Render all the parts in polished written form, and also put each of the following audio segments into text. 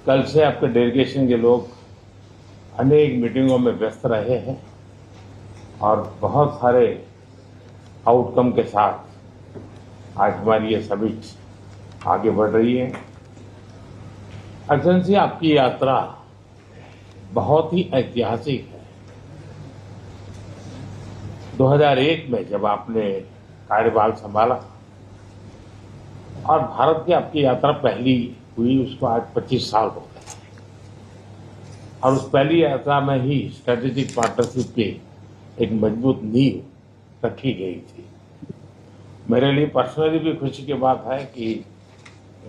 कल से आपके डेलीगेशन के लोग अनेक मीटिंगों में व्यस्त रहे हैं और बहुत सारे आउटकम के साथ आज हमारी ये समिट आगे बढ़ रही है। एक्सेलेंसी, आपकी यात्रा बहुत ही ऐतिहासिक है। 2001 में जब आपने कार्यभार संभाला और भारत की आपकी यात्रा पहली हुई, उसको आज 25 साल हो गए और उस पहली यात्रा में ही स्ट्रेटेजिक पार्टनरशिप की एक मजबूत नींव रखी गई थी। मेरे लिए पर्सनली भी खुशी की बात है कि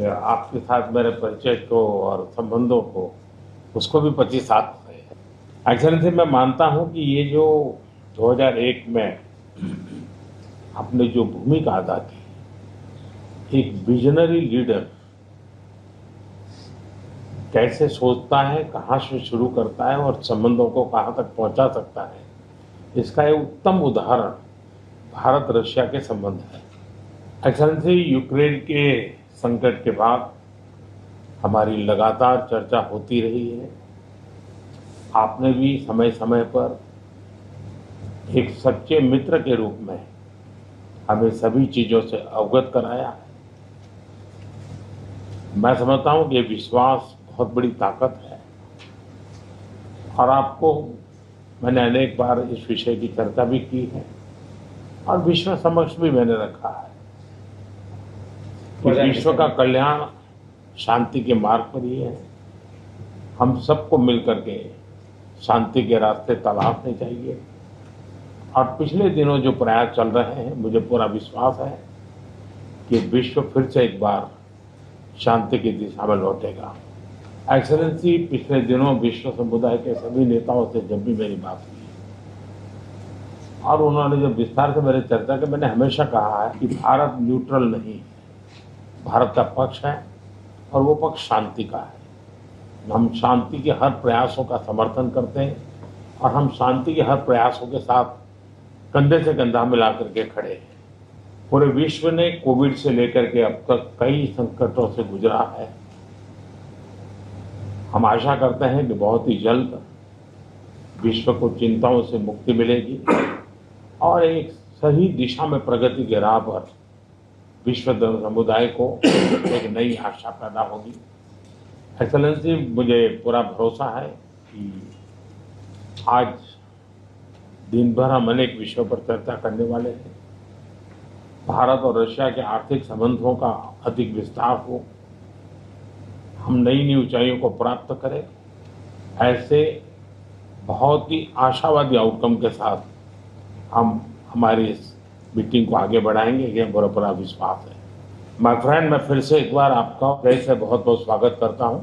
आपके साथ मेरे परिचय को और संबंधों को उसको भी 25 साल हो गए हैं। एक्सेलेंसी, मैं मानता हूं कि ये जो 2001 में आपने जो भूमिका अदा की, एक विजनरी लीडर कैसे सोचता है, कहाँ से शुरू करता है और संबंधों को कहाँ तक पहुंचा सकता है, इसका एक उत्तम उदाहरण भारत रशिया के संबंध है। एक्सेलेंसी, यूक्रेन के संकट के बाद हमारी लगातार चर्चा होती रही है। आपने भी समय समय पर एक सच्चे मित्र के रूप में हमें सभी चीजों से अवगत कराया है। मैं समझता हूं कि ये विश्वास बहुत बड़ी ताकत है और आपको मैंने अनेक बार इस विषय की चर्चा भी की है और विश्व समक्ष भी मैंने रखा है कि विश्व का कल्याण शांति के मार्ग पर ही है। हम सबको मिलकर के शांति के रास्ते तलाशने चाहिए और पिछले दिनों जो प्रयास चल रहे हैं, मुझे पूरा विश्वास है कि विश्व फिर से एक बार शांति की दिशा में लौटेगा। एक्सेलेंसी, पिछले दिनों विश्व समुदाय के सभी नेताओं से जब भी मेरी बात हुई और उन्होंने जब विस्तार से मेरे चर्चा की, मैंने हमेशा कहा है कि भारत न्यूट्रल नहीं है, भारत का पक्ष है और वो पक्ष शांति का है। हम शांति के हर प्रयासों का समर्थन करते हैं और हम शांति के हर प्रयासों के साथ कंधे से कंधा मिला करके खड़े हैं। पूरे विश्व ने कोविड से लेकर के अब तक कई संकटों से गुजरा है। हम आशा करते हैं कि बहुत ही जल्द विश्व को चिंताओं से मुक्ति मिलेगी और एक सही दिशा में प्रगति के राह पर विश्व समुदाय को एक नई आशा पैदा होगी। एक्सेलेंसी, मुझे पूरा भरोसा है कि आज दिन भर हम अनेक विषयों पर चर्चा करने वाले हैं। भारत और रशिया के आर्थिक संबंधों का अधिक विस्तार हो, हम नई ऊंचाइयों को प्राप्त करें, ऐसे बहुत ही आशावादी आउटकम के साथ हम हमारी इस मीटिंग को आगे बढ़ाएंगे, ये मेरा पूरा विश्वास है। माय फ्रेंड, मैं फिर से एक बार आपका फिर से बहुत बहुत स्वागत करता हूं।